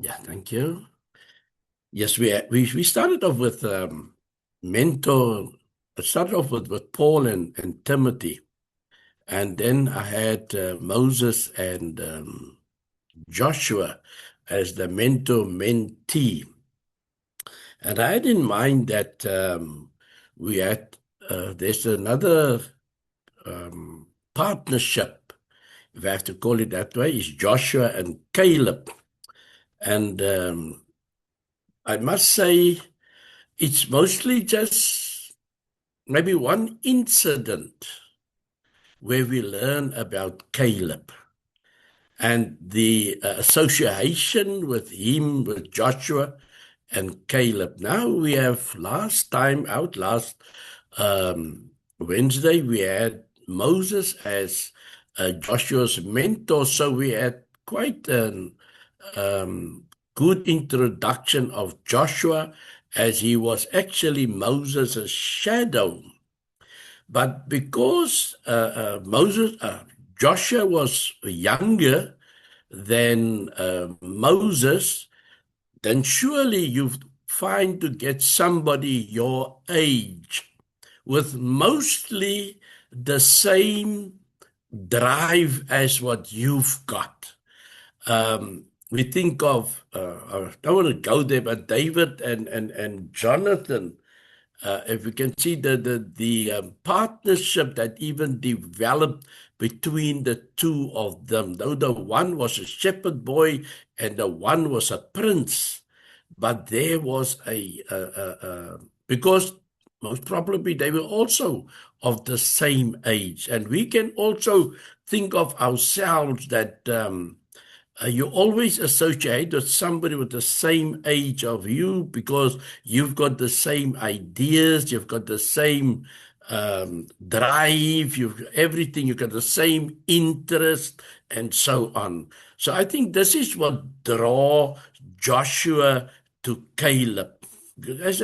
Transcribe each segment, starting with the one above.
Yeah, thank you. Yes, we started off with mentor. I started off with Paul and Timothy, and then I had Moses and Joshua as the mentor mentee. And I had in mind that we had there's another um, partnership, if I have to call it that way, is Joshua and Caleb. And I must say, it's mostly just maybe one incident where we learn about Caleb and the association with him, with Joshua and Caleb. Now we have last Wednesday, we had Moses as Joshua's mentor. So we had quite an um, good introduction of Joshua as he was actually Moses' shadow. But because Joshua was younger than Moses, then surely you find to get somebody your age with mostly the same drive as what you've got. We think of, I don't want to go there, but David and Jonathan, if we can see the partnership that even developed between the two of them, though the one was a shepherd boy and the one was a prince, but there was because most probably they were also of the same age, and we can also think of ourselves that. You always associate with somebody with the same age of you because you've got the same ideas, you've got the same drive, you've everything, you've got the same interest, and so on. So I think this is what draw Joshua to Caleb. As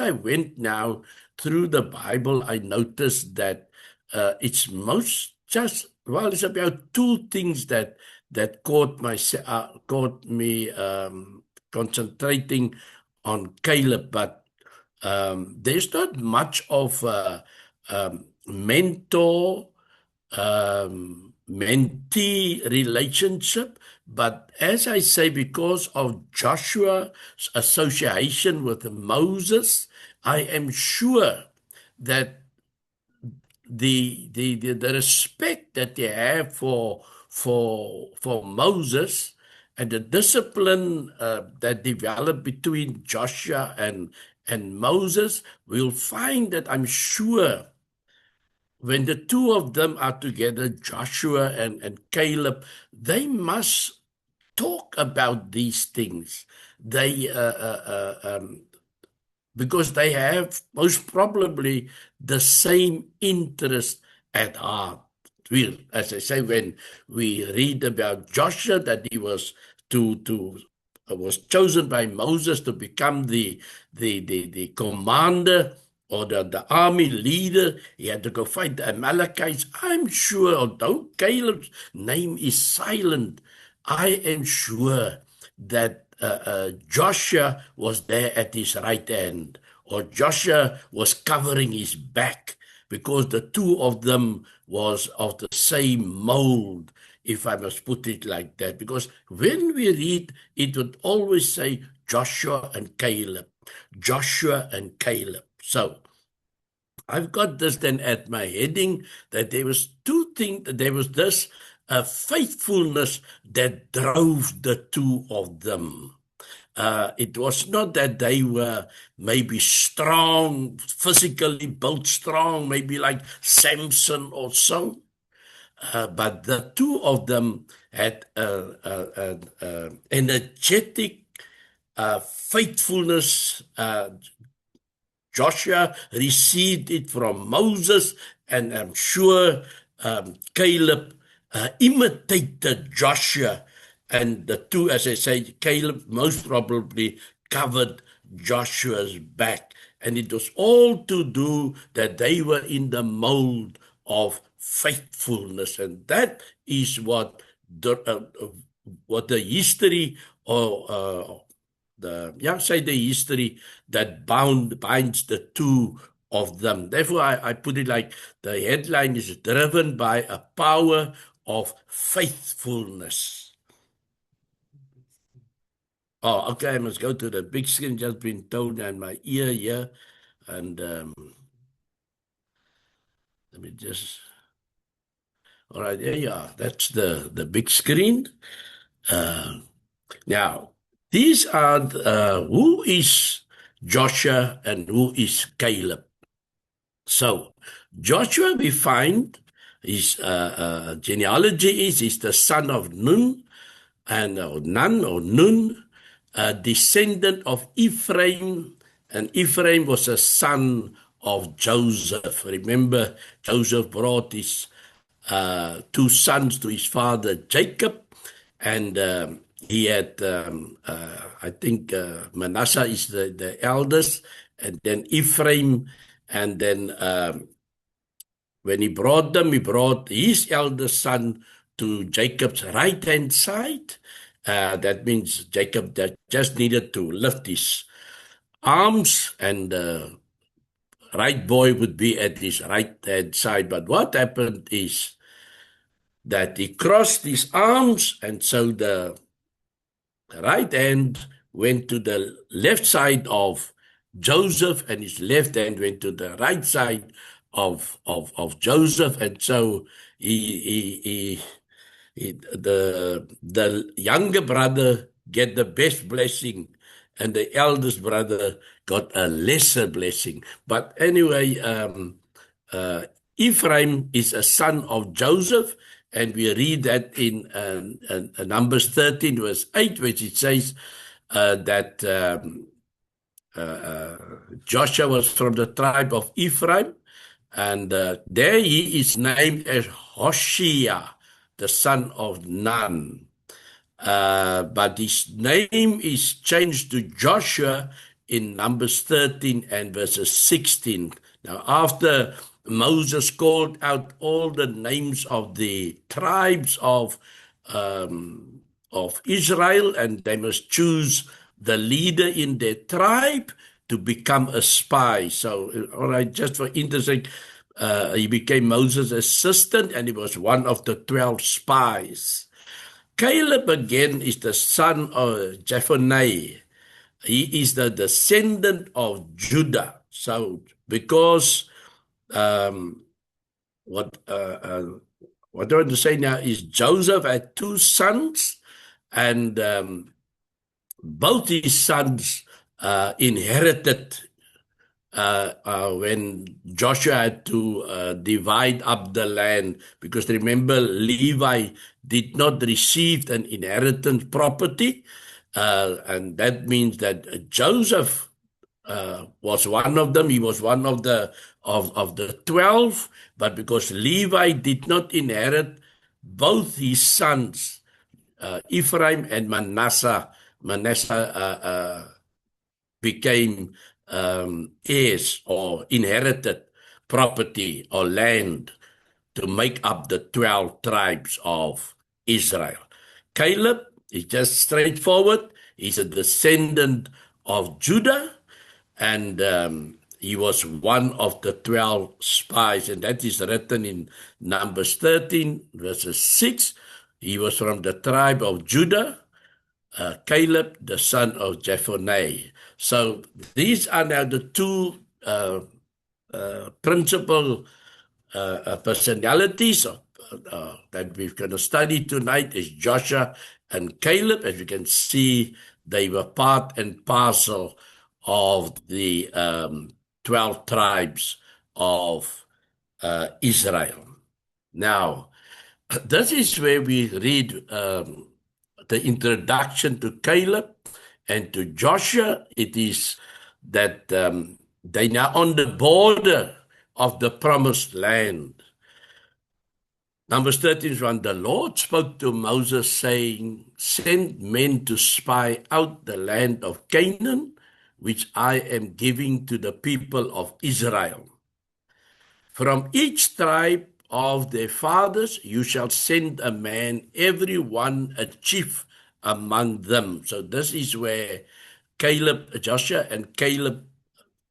I went now through the Bible, I noticed that it's most just well, it's about two things that caught me concentrating on Caleb, but there's not much of a mentor mentee relationship. But as I say, because of Joshua's association with Moses, I am sure that the respect that they have for Moses and the discipline that developed between Joshua and Moses, we'll find that I'm sure when the two of them are together, Joshua and Caleb, they must talk about these things. They because they have most probably the same interest at heart. Well, as I say, when we read about Joshua, that he was to was chosen by Moses to become the commander or the army leader. He had to go fight the Amalekites. I'm sure, although Caleb's name is silent, I am sure that Joshua was there at his right hand, or Joshua was covering his back, because the two of them was of the same mold, if I must put it like that. Because when we read, it would always say Joshua and Caleb, Joshua and Caleb. So I've got this then at my heading that there was two things. There was this faithfulness that drove the two of them. It was not that they were maybe strong, physically built strong, maybe like Samson or so, but the two of them had energetic faithfulness. Joshua received it from Moses, and I'm sure Caleb imitated Joshua. And the two, as I say, Caleb most probably covered Joshua's back. And it was all to do that they were in the mold of faithfulness. And that is what what the history or say the history that binds the two of them. Therefore, I put it like the headline is driven by a power of faithfulness. Oh, okay, I must go to the big screen, just been told in my ear here. And let me just, all right, there you are. That's the big screen. Now, these are, who is Joshua and who is Caleb? So, Joshua, we find his genealogy is he's the son of Nun, or Nun, a descendant of Ephraim, and Ephraim was a son of Joseph. Remember, Joseph brought his two sons to his father Jacob, and he had, I think, Manasseh is the eldest, and then Ephraim, and then when he brought them, he brought his eldest son to Jacob's right-hand side. That means Jacob that just needed to lift his arms, and the right boy would be at his right-hand side. But what happened is that he crossed his arms, and so the right hand went to the left side of Joseph, and his left hand went to the right side of Joseph, and so the younger brother get the best blessing, and the eldest brother got a lesser blessing. But anyway, uh, Ephraim is a son of Joseph, and we read that in Numbers 13, verse 8, which it says that Joshua was from the tribe of Ephraim, and there he is named as Hoshea, the son of Nun. But his name is changed to Joshua in Numbers 13 and verses 16. Now, after Moses called out all the names of the tribes of Israel, and they must choose the leader in their tribe to become a spy. So, all right, just for interesting, he became Moses' assistant, and he was one of the 12 spies. Caleb again is the son of Jephunneh. He is the descendant of Judah. So, because what I want to say now is Joseph had two sons, and both his sons inherited when Joshua had to divide up the land, because remember, Levi did not receive an inheritance property, and that means that Joseph was one of them. He was one of the 12, but because Levi did not inherit, both his sons, Ephraim and Manasseh became heirs or inherited property or land to make up the 12 tribes of Israel. Caleb is just straightforward. He's a descendant of Judah, and he was one of the 12 spies, and that is written in Numbers 13, verses 6. He was from the tribe of Judah, Caleb, the son of Jephunneh. So these are now the two principal personalities that we're going to study tonight is Joshua and Caleb. As you can see, they were part and parcel of the 12 tribes of Israel. Now, this is where we read the introduction to Caleb and to Joshua. It is that they now on the border of the promised land. Numbers 13 is when the Lord spoke to Moses, saying, "Send men to spy out the land of Canaan, which I am giving to the people of Israel. From each tribe of their fathers, you shall send a man, every one a chief among them. So this is where Joshua and Caleb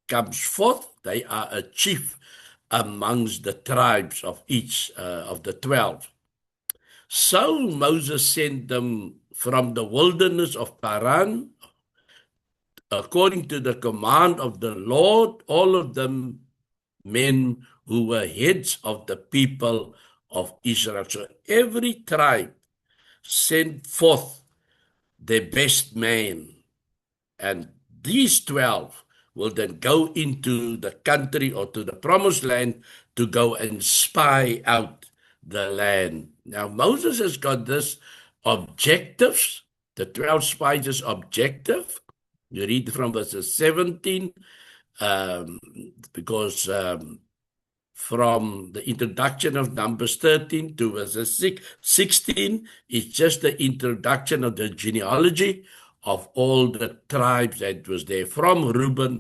comes forth. They are a chief amongst the tribes of each of the 12. So Moses sent them from the wilderness of Paran, according to the command of the Lord, all of them men who were heads of the people of Israel. So every tribe sent forth their best man, and these 12 will then go into the country or to the promised land to go and spy out the land. Now, Moses has got this objectives, the 12 spies' objective. You read from verses 17, because from the introduction of Numbers 13 to verses 16 is just the introduction of the genealogy of all the tribes that was there, from Reuben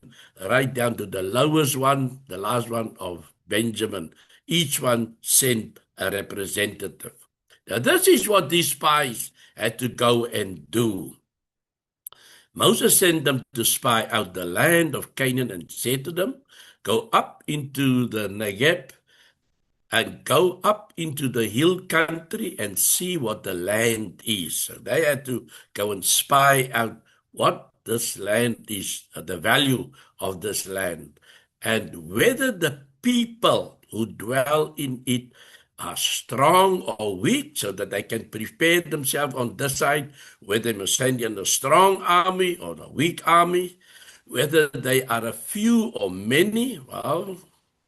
right down to the lowest one, the last one of Benjamin. Each one sent a representative. Now, this is what these spies had to go and do. Moses sent them to spy out the land of Canaan and said to them, go up into the Negev and go up into the hill country and see what the land is. So they had to go and spy out what this land is, the value of this land, and whether the people who dwell in it are strong or weak, so that they can prepare themselves on this side, whether they must send in a strong army or a weak army, whether they are a few or many. Well,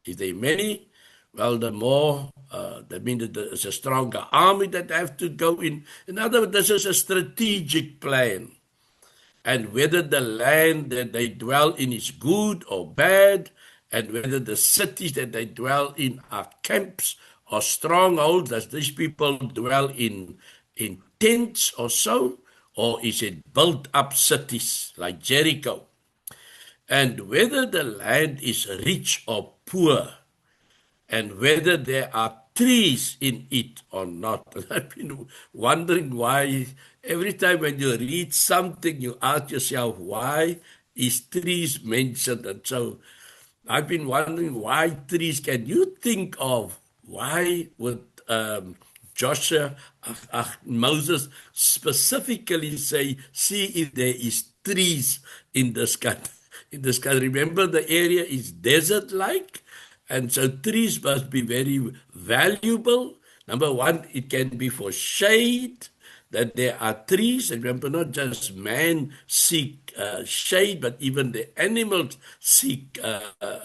if they're many, well, the more, that means that there's a stronger army that have to go in. In other words, this is a strategic plan. And whether the land that they dwell in is good or bad, and whether the cities that they dwell in are camps or strongholds, as these people dwell in tents or so, or is it built up cities like Jericho? And whether the land is rich or poor, and whether there are trees in it or not. I've been wondering why every time when you read something, you ask yourself, why is trees mentioned? And so I've been wondering why trees. Can you think of why would Joshua, Moses specifically say, see if there is trees in this country? In this country, remember the area is desert-like, and so trees must be very valuable. Number one, it can be for shade, that there are trees. And remember, not just man seek shade, but even the animals seek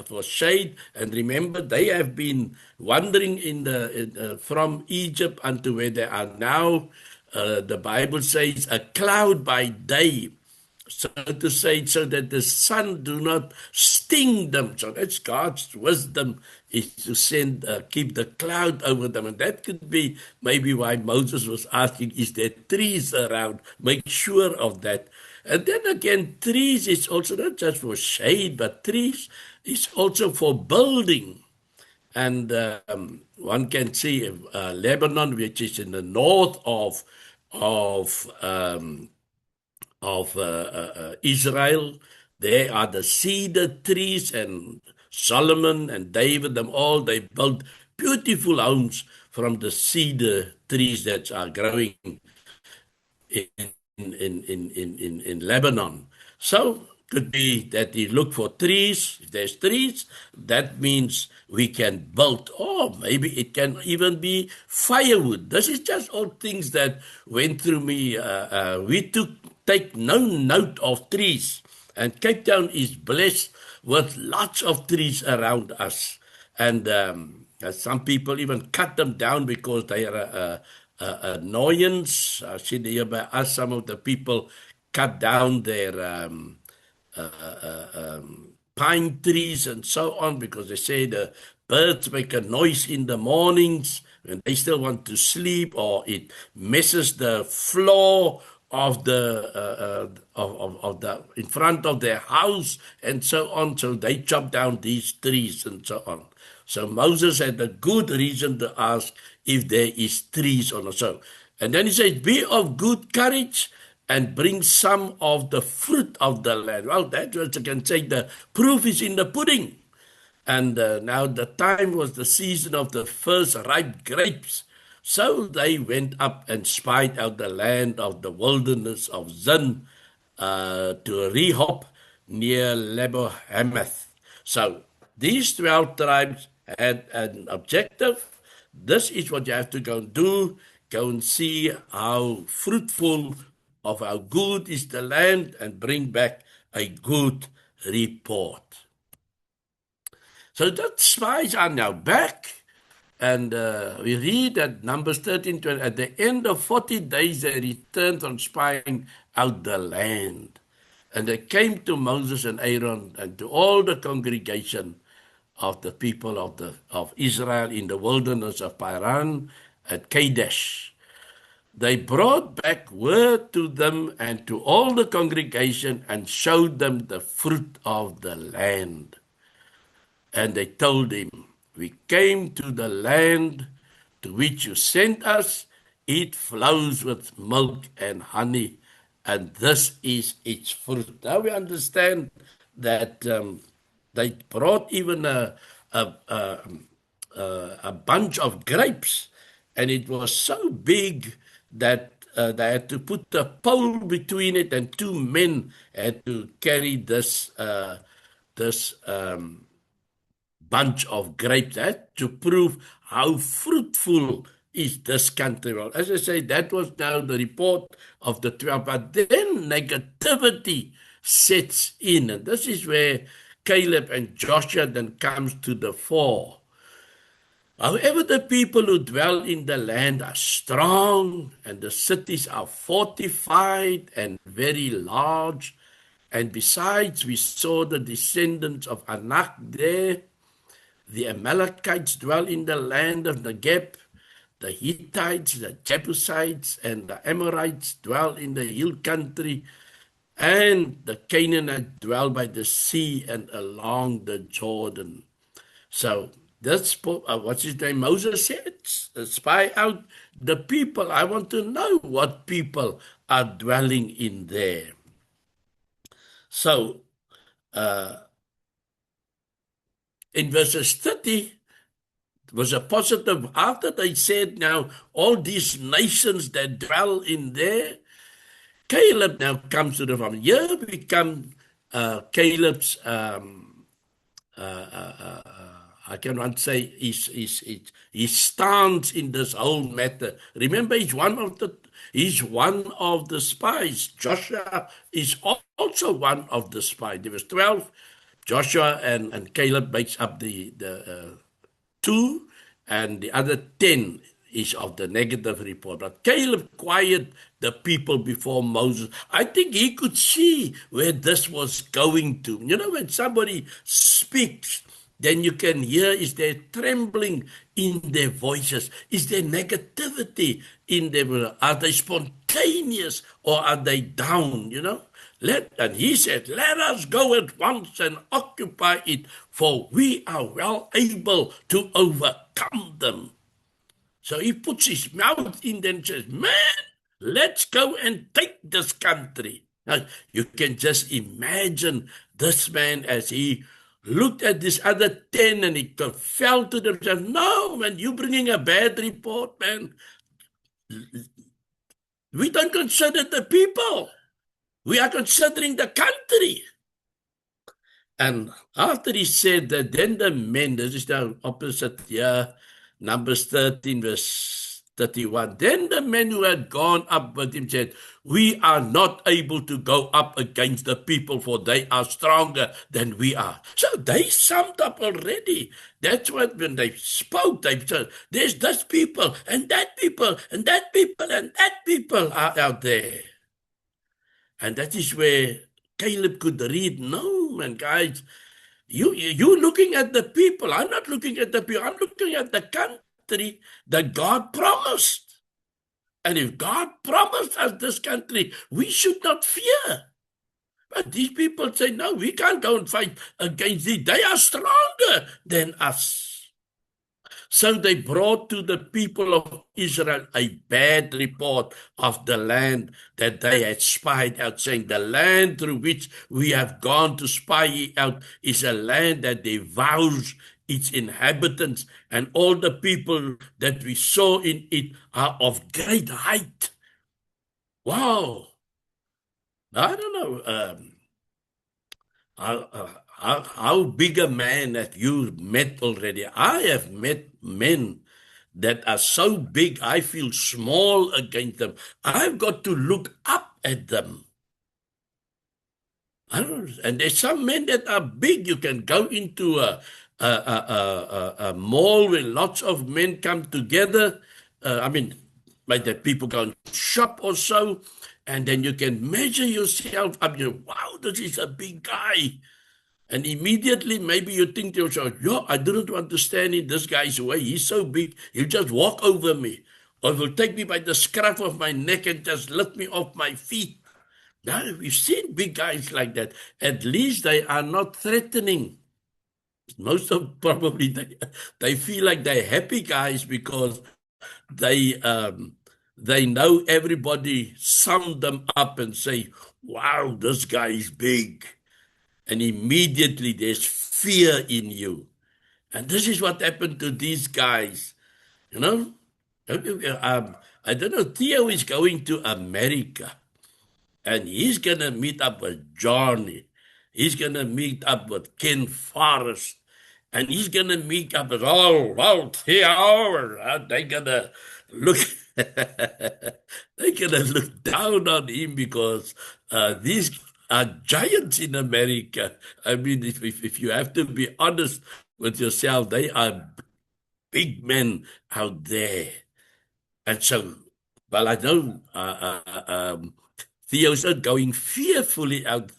for shade. And remember, they have been wandering from Egypt unto where they are now. The Bible says a cloud by day, so to say, so that the sun do not sting them. So that's God's wisdom, is to send, keep the cloud over them. And that could be maybe why Moses was asking, is there trees around? Make sure of that. And then again, trees is also not just for shade, but trees is also for building. And one can see Lebanon, which is in the north of Israel. There are the cedar trees, and Solomon and David, them all, they built beautiful homes from the cedar trees that are growing in Lebanon. So could be that you look for trees. If there's trees, that means we can build. Or maybe it can even be firewood. This is just all things that went through me. We take no note of trees. And Cape Town is blessed with lots of trees around us. And some people even cut them down because they are annoyance. I see here by us, some of the people cut down their pine trees and so on, because they say the birds make a noise in the mornings and they still want to sleep, or it messes the floor of the in front of their house and so on. So they chopped down these trees and so on. So Moses had a good reason to ask if there is trees or so. And then he says, "Be of good courage and bring some of the fruit of the land." Well, that was, I can say, the proof is in the pudding. And now the time was the season of the first ripe grapes. So they went up and spied out the land of the wilderness of Zin to Rehob near Lebo Hamath. So these 12 tribes had an objective. This is what you have to go and do. Go and see how fruitful of how good is the land and bring back a good report. So the spies are now back, and we read at Numbers 13, 20, at the end of 40 days they returned from spying out the land. And they came to Moses and Aaron and to all the congregation of the people of Israel in the wilderness of Paran at Kadesh. They brought back word to them and to all the congregation and showed them the fruit of the land. And they told him, "We came to the land to which you sent us. It flows with milk and honey, and this is its fruit." Now we understand that they brought even a bunch of grapes, and it was so big that they had to put a pole between it, and two men had to carry this bunch of grapes to prove how fruitful is this country. Well, as I say, that was now the report of the 12, but then negativity sets in, and this is where Caleb and Joshua then comes to the fore. However, the people who dwell in the land are strong, and the cities are fortified and very large. And besides, we saw the descendants of Anak there. The Amalekites dwell in the land of Negeb. The Hittites, the Jebusites, and the Amorites dwell in the hill country. And the Canaanites dwell by the sea and along the Jordan. So that's what's his name? Moses said, "Spy out the people. I want to know what people are dwelling in there." So in verses 30, was a positive. After they said, now all these nations that dwell in there, Caleb now comes to the family. Here we come, Caleb's, I cannot say his stance in this whole matter. Remember, he's one of the spies. Joshua is also one of the spies. There was 12. Joshua and Caleb makes up the 2, and the other 10 is of the negative report. But Caleb quieted the people before Moses. I think he could see where this was going to. You know, when somebody speaks, then you can hear, is there trembling in their voices? Is there negativity in them? Are they spontaneous or are they down, you know? And he said, "Let us go at once and occupy it, for we are well able to overcome them." So he puts his mouth in there and says, "Man, let's go and take this country." Now, you can just imagine this man as he looked at this other 10 and he fell to themselves. "No, man, you're bringing a bad report, man. We don't consider the people. We are considering the country." And after he said that, then the men, this is the opposite here, Numbers 13, verse 31. Then the men who had gone up with him said, "We are not able to go up against the people, for they are stronger than we are." So they summed up already. That's what, when they spoke, they said, "There's this people, and that people, and that people, and that people are out there." And that is where Caleb could read, "No, man, guys, you're looking at the people. I'm not looking at the people. I'm looking at the country that God promised. And if God promised us this country, we should not fear. But these people say, no, we can't go and fight against these. They are stronger than us. So they brought to the people of Israel a bad report of the land that they had spied out, saying, the land through which we have gone to spy out is a land that devours its inhabitants, and all the people that we saw in it are of great height. Wow. I don't know. How big a man have you met already? I have met men that are so big, I feel small against them. I've got to look up at them. And there's some men that are big. You can go into a mall where lots of men come together. Like that people go and shop or so, and then you can measure yourself up. Wow, this is a big guy. And immediately, maybe you think to yourself, I didn't want to stand in this guy's way. He's so big, he'll just walk over me. Or he'll take me by the scruff of my neck and just lift me off my feet. Now, we've seen big guys like that. At least they are not threatening. Most of probably they feel like they're happy guys because they know everybody sum them up and say, wow, this guy is big. And immediately there's fear in you. And this is what happened to these guys. I don't know, Theo is going to America. And he's going to meet up with Johnny. He's going to meet up with Ken Forrest. And he's going to meet up with Theo. They're going to look... they're going to look down on him because these are giants in America. I mean, if you have to be honest with yourself, they are big men out there. And so, well, I know Theo's not going fearfully out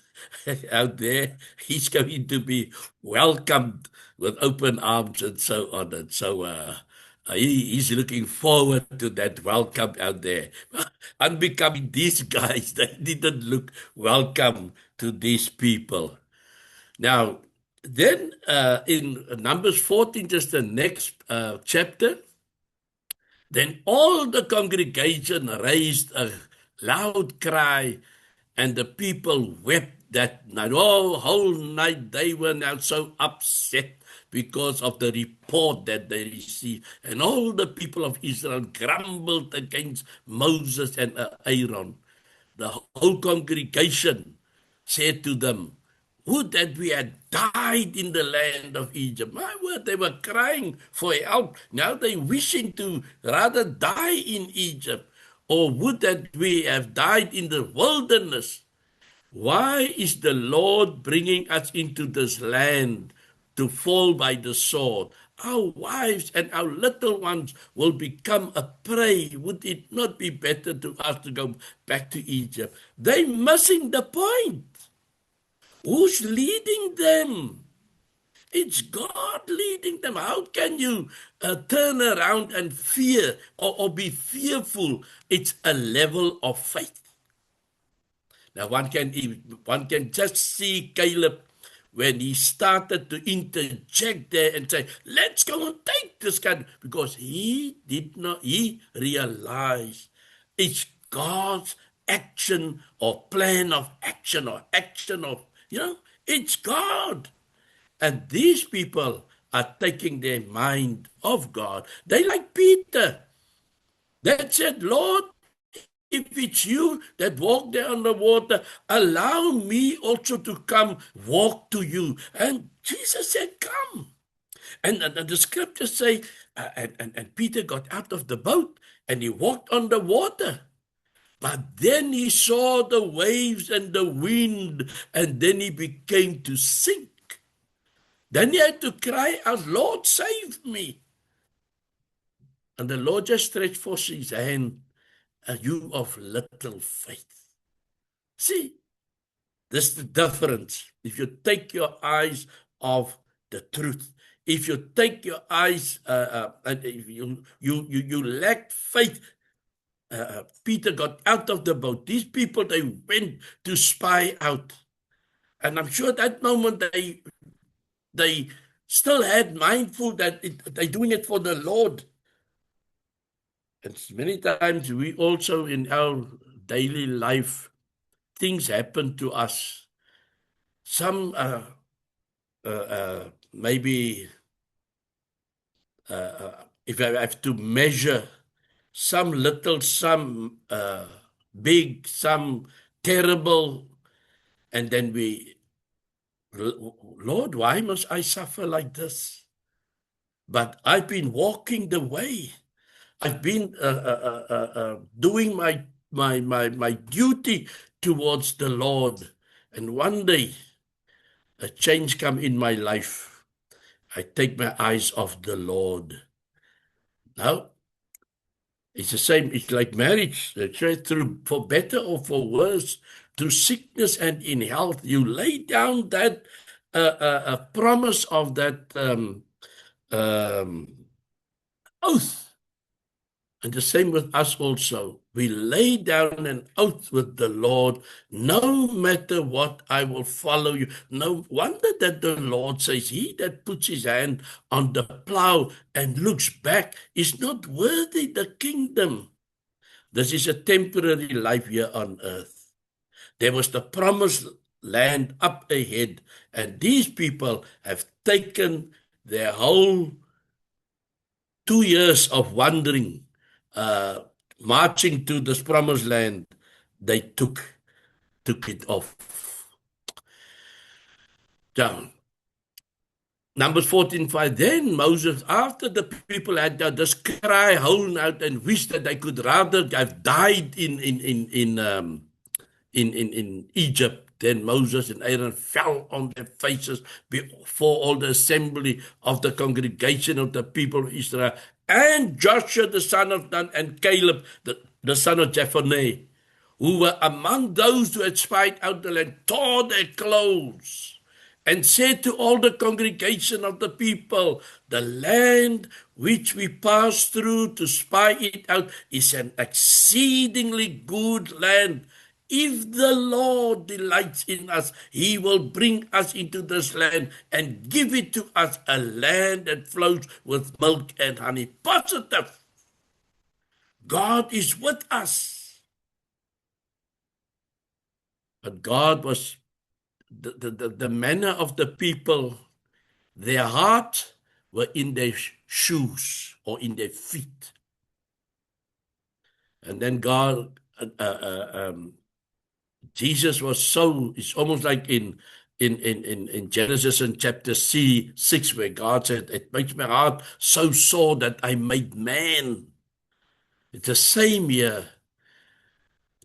there. He's going to be welcomed with open arms and so on. And so he's looking forward to that welcome out there. Unbecoming these guys, they didn't look welcome to these people. Now, then in Numbers 14, just the next chapter, then all the congregation raised a loud cry, and the people wept that night. Oh, whole night they were now so upset because of the report that they received. And all the people of Israel grumbled against Moses and Aaron. The whole congregation said to them, would that we had died in the land of Egypt. My word, they were crying for help. Now they're wishing to rather die in Egypt. Or would that we have died in the wilderness. Why is the Lord bringing us into this land to fall by the sword? Our wives and our little ones will become a prey. Would it not be better to us to go back to Egypt? They're missing the point. Who's leading them? It's God leading them. How can you turn around and fear or be fearful? It's a level of faith. Now, one can just see Caleb when he started to interject there and say, let's go and take this country, because he realized it's God's action or plan of action or action of, it's God. And these people are taking their mind off God. They like Peter. That said, Lord, if it's you that walk there on the water, allow me also to come walk to you. And Jesus said, come. And the scriptures say, and Peter got out of the boat and he walked on the water. But then he saw the waves and the wind, and then he began to sink. Then he had to cry out, Lord, save me. And the Lord just stretched forth his hand, you of little faith. See, this is the difference. If you take your eyes off the truth, if you take your eyes, and if you lack faith, Peter got out of the boat. These people, they went to spy out. And I'm sure at that moment they still had mindful that they're doing it for the Lord. And many times we also in our daily life, things happen to us. Some maybe if I have to measure, some little, some big, some terrible, and then Lord, why must I suffer like this? But I've been walking the way. I've been doing my duty towards the Lord. And one day, a change come in my life. I take my eyes off the Lord. Now, it's the same. It's like marriage. Through for better or for worse, through sickness and in health, you lay down that promise of that um, oath. And the same with us also. We lay down an oath with the Lord, no matter what, I will follow you. No wonder that the Lord says, he that puts his hand on the plow and looks back is not worthy the kingdom. This is a temporary life here on earth. There was the promised land up ahead, and these people have taken their whole 2 years of wandering, uh, marching to this promised land. They took it off. Down. Numbers 14:5. Then Moses, after the people had this cry, howled out, and wished that they could rather have died in Egypt. Then Moses and Aaron fell on their faces before all the assembly of the congregation of the people of Israel, and Joshua the son of Nun, and Caleb the son of Jephunneh, who were among those who had spied out the land, tore their clothes and said to all the congregation of the people, the land which we passed through to spy it out is an exceedingly good land. If the Lord delights in us, he will bring us into this land and give it to us, a land that flows with milk and honey. Positive. God is with us. But God was the manner of the people, their heart were in their shoes or in their feet. And then God, Jesus was so, it's almost like in Genesis in chapter 6, where God said, it makes my heart so sore that I made man. It's the same here.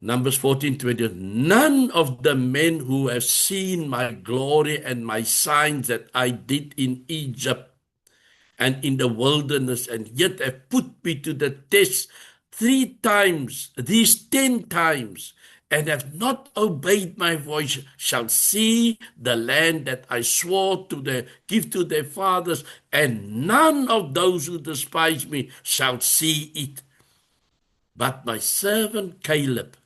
Numbers 14:20. None of the men who have seen my glory and my signs that I did in Egypt and in the wilderness, and yet have put me to the test 3 times, these 10 times, and have not obeyed my voice, shall see the land that I swore to give to their fathers, and none of those who despise me shall see it. But my servant Caleb,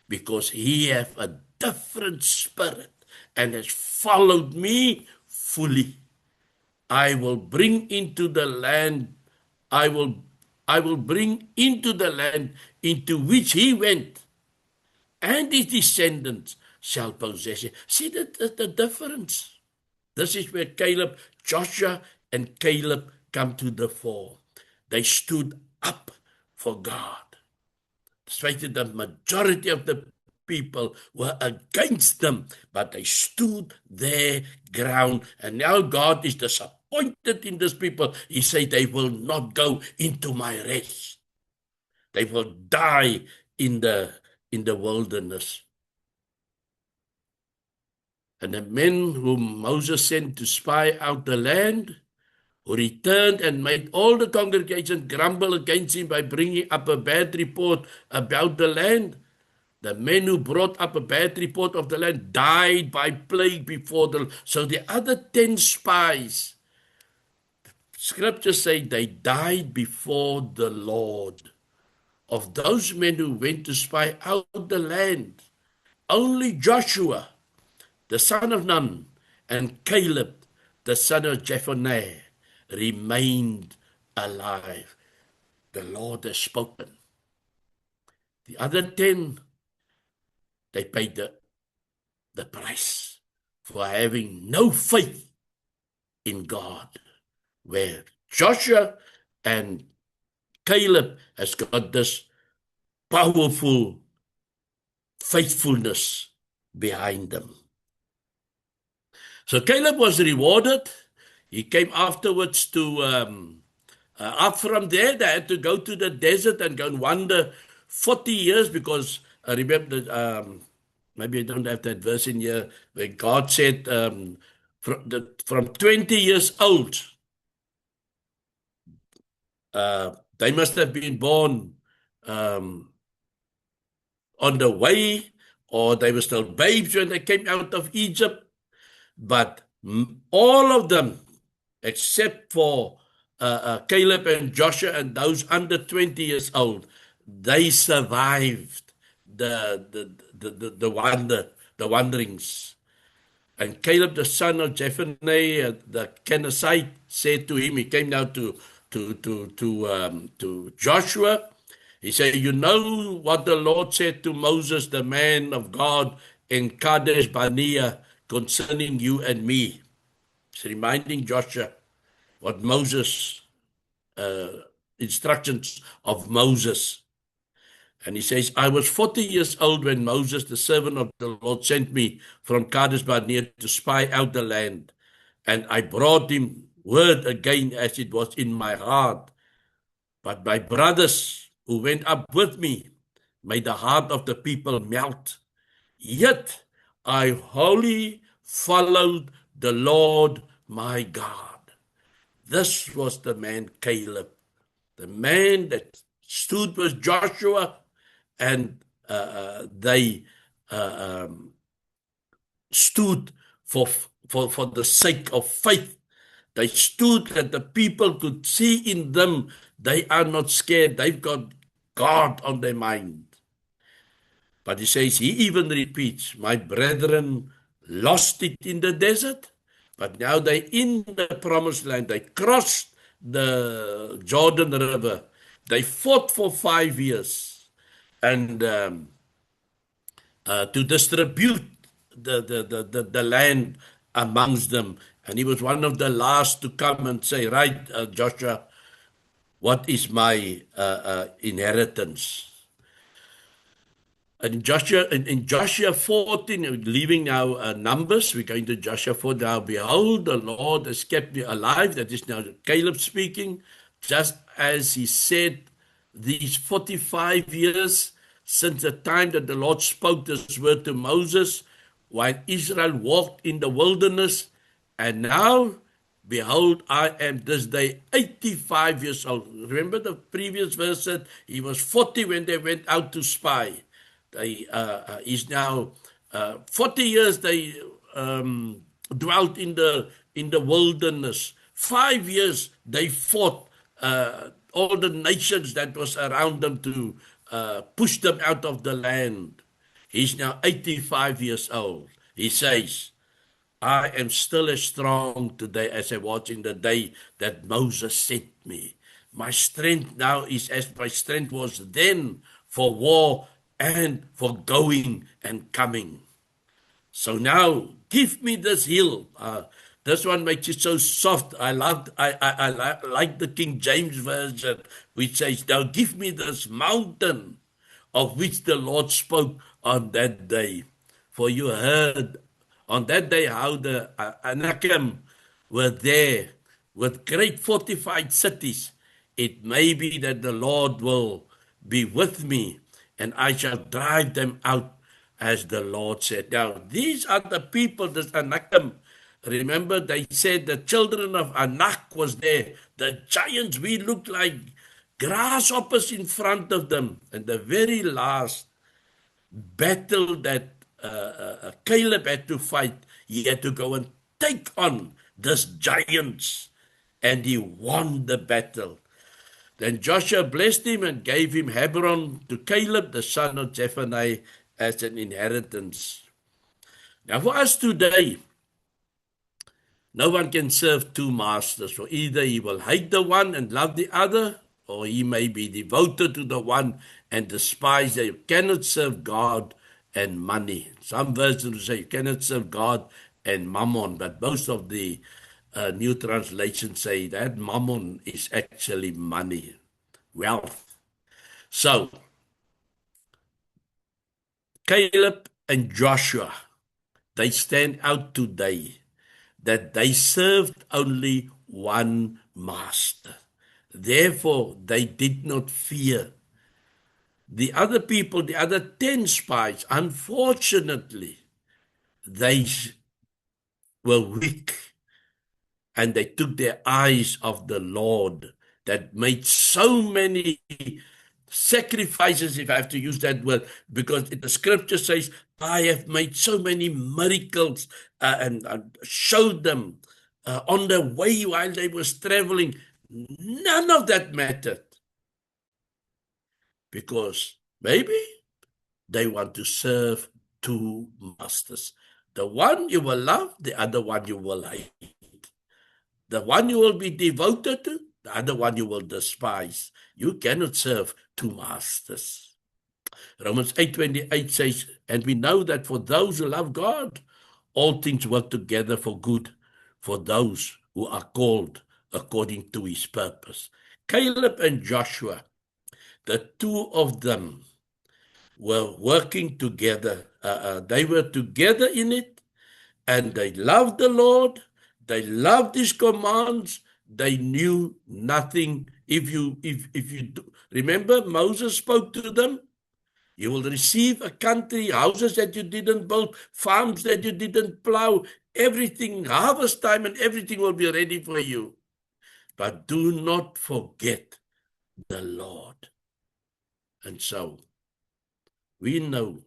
because he hath a different spirit and has followed me fully, I will bring into the land, I will bring into the land into which he went, and his descendants shall possess it. See the difference. This is where Joshua and Caleb come to the fore. They stood up for God. Despite the majority of the people were against them, but they stood their ground. And now God is disappointed in these people. He said they will not go into my rest. They will die in the wilderness. And the men whom Moses sent to spy out the land, who returned and made all the congregation grumble against him by bringing up a bad report about the land, the men who brought up a bad report of the land died by plague before them. So the other 10 spies, scriptures say they died before the Lord. of those men who went to spy out the land, only Joshua, the son of Nun, and Caleb, the son of Jephunneh, remained alive. The Lord has spoken. The other 10, they paid the price for having no faith in God, where Joshua and Caleb has got this powerful faithfulness behind them. So Caleb was rewarded. He came afterwards to, up from there, they had to go to the desert and go and wander 40 years because I remember, maybe I don't have that verse in here, where God said from 20 years old, they must have been born on the way, or they were still babes when they came out of Egypt. But all of them, except for Caleb and Joshua and those under 20 years old, they survived the wanderings. And Caleb, the son of Jephunneh, the Kenizzite, said to him, he came now to Joshua. He said, you know what the Lord said to Moses, the man of God, in Kadesh Barnea, concerning you and me. He's reminding Joshua what Moses, instructions of Moses. And he says, I was 40 years old when Moses, the servant of the Lord, sent me from Kadesh Barnea to spy out the land. And I brought him word again as it was in my heart. But my brothers who went up with me made the heart of the people melt. Yet I wholly followed the Lord my God. This was the man Caleb, the man that stood with Joshua, and they stood for the sake of faith. They stood that the people could see in them. They are not scared. They've got God on their mind. But he says, he even repeats, my brethren lost it in the desert, but now they in the promised land. They crossed the Jordan River. They fought for 5 years and to distribute the land amongst them. And he was one of the last to come and say, right, Joshua, what is my inheritance? And in Joshua 14, leaving now Numbers, we're going to Joshua 4 now. Behold, the Lord has kept me alive. That is now Caleb speaking, just as he said these 45 years since the time that the Lord spoke this word to Moses, while Israel walked in the wilderness. And now, behold, I am this day 85 years old. Remember the previous verse said he was 40 when they went out to spy. Is now 40 years they dwelt in the wilderness. 5 years they fought all the nations that was around them to push them out of the land. He's now 85 years old. He says, I am still as strong today as I was in the day that Moses sent me. My strength now is as my strength was then for war and for going and coming. So now, give me this hill. This one makes it so soft. I like the King James Version, which says, now give me this mountain of which the Lord spoke on that day. For you heard on that day how the Anakim were there with great fortified cities. It may be that the Lord will be with me, and I shall drive them out, as the Lord said. Now, these are the people, this Anakim. Remember, they said the children of Anak was there. The giants, we looked like grasshoppers in front of them. And the very last battle that Caleb had to fight, he had to go and take on this giants. And he won the battle. Then Joshua blessed him and gave him Hebron to Caleb, the son of Jephunneh, as an inheritance. Now, for us today, no one can serve two masters, for either he will hate the one and love the other, or he may be devoted to the one and despise the other. You cannot serve God and money. Some versions say you cannot serve God and mammon, but most of the new translations say that mammon is actually money, wealth. So, Caleb and Joshua, they stand out today that they served only one master. Therefore, they did not fear. The other people, the other 10 spies, unfortunately, they were weak and they took their eyes off the Lord that made so many sacrifices, if I have to use that word, because the scripture says, I have made so many miracles and showed them on the way while they was traveling. None of that mattered because maybe they want to serve two masters. The one you will love, the other one you will hate. The one you will be devoted to, the other one you will despise. You cannot serve two masters. Romans 8:28 says, and we know that for those who love God, all things work together for good, for those who are called according to his purpose. Caleb and Joshua, the two of them were working together. They were together in it, and they loved the Lord. They loved his commands. They knew nothing. If you remember, Moses spoke to them. You will receive a country, houses that you didn't build, farms that you didn't plow, everything, harvest time and everything will be ready for you. But do not forget the Lord. And so, we know,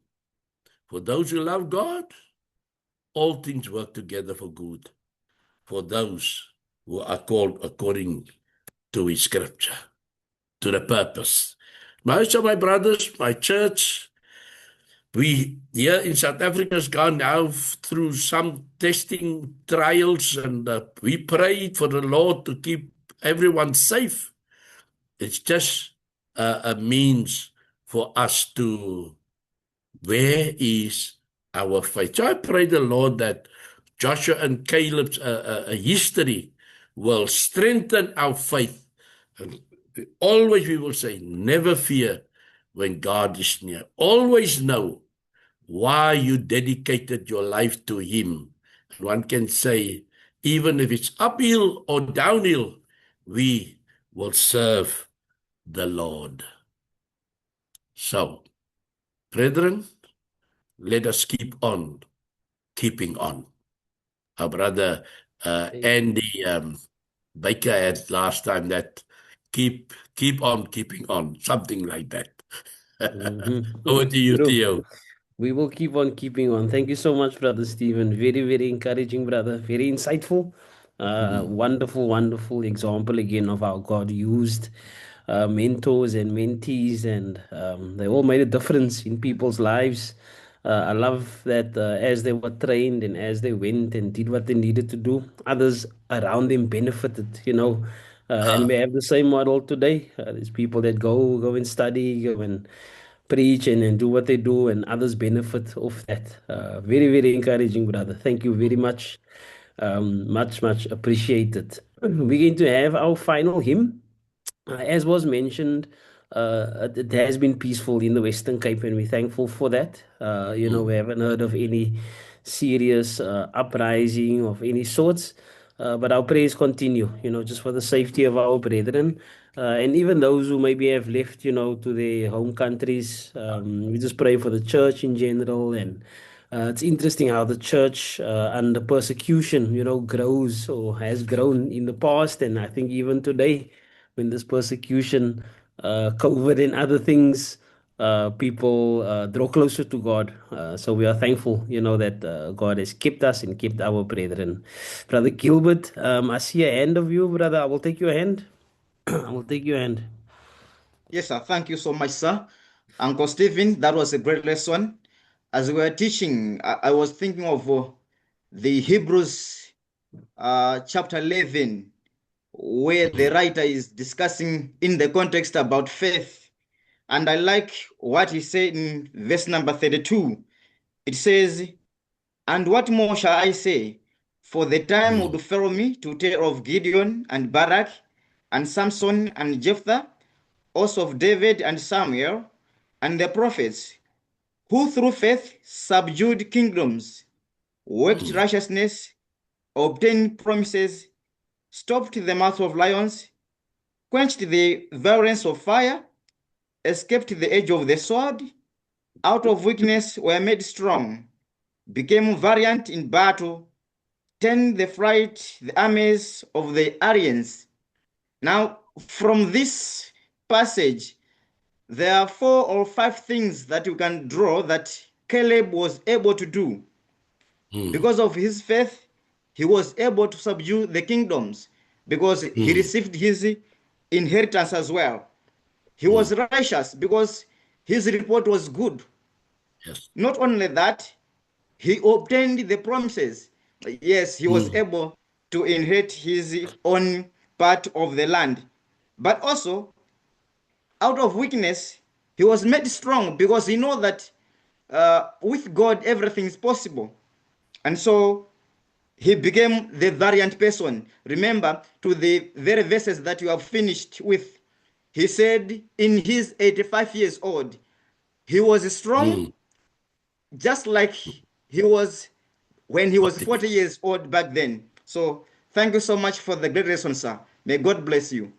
for those who love God, all things work together for good, for those who are called according to his scripture, to the purpose. Most of my brothers, my church, we here in South Africa has gone now through some testing trials, and we prayed for the Lord to keep everyone safe. It's just a means for us to, where is our faith? So I pray the Lord that Joshua and Caleb's history will strengthen our faith. And always we will say, never fear when God is near. Always know why you dedicated your life to him. And one can say, even if it's uphill or downhill, we will serve the Lord. So, brethren, let us keep on keeping on. Our brother Andy Baker had last time that keep on keeping on, something like that. Over to you, True. Theo. We will keep on keeping on. Thank you so much, Brother Stephen. Very, very encouraging, brother. Very insightful. Wonderful, wonderful example again of how God used mentors and mentees, and they all made a difference in people's lives. I love that as they were trained and as they went and did what they needed to do, others around them benefited, and we have the same model today. There's people that go and study, go and preach and do what they do, and others benefit off that. Very, very encouraging, brother. Thank you very much. Much, much appreciated. We're going to have our final hymn. As was mentioned, it has been peaceful in the Western Cape, and we're thankful for that. We haven't heard of any serious uprising of any sorts, but our prayers continue, just for the safety of our brethren. And even those who maybe have left, to their home countries, we just pray for the church in general. And it's interesting how the church under persecution, grows or has grown in the past. And I think even today, when this persecution, COVID, and other things, people draw closer to God. So we are thankful, that God has kept us and kept our brethren. Brother Gilbert, I see a hand of you, brother. I will take your hand. I will take your hand. Yes, sir. Thank you so much, sir. Uncle Stephen, that was a great lesson. As we were teaching, I was thinking of the Hebrews chapter 11, where the writer is discussing in the context about faith. And I like what he said in verse number 32. It says, "And what more shall I say? For the time would fail me to tell of Gideon and Barak and Samson and Jephthah, also of David and Samuel and the prophets, who through faith subdued kingdoms, worked righteousness, obtained promises, stopped the mouth of lions, quenched the violence of fire, escaped the edge of the sword, out of weakness were made strong, became valiant in battle, turned the flight the armies of the Aryans." Now, from this passage, there are 4 or 5 things that you can draw that Caleb was able to do. Because of his faith, he was able to subdue the kingdoms because he received his inheritance as well. He was righteous because his report was good. Yes. Not only that, he obtained the promises. Yes, he was able to inherit his own part of the land. But also, out of weakness, he was made strong because he know that with God everything is possible. And so he became the valiant person. Remember, to the very verses that you have finished with, he said in his 85 years old, he was strong just like he was when he was 40 years old back then. So thank you so much for the great lesson, sir. May God bless you.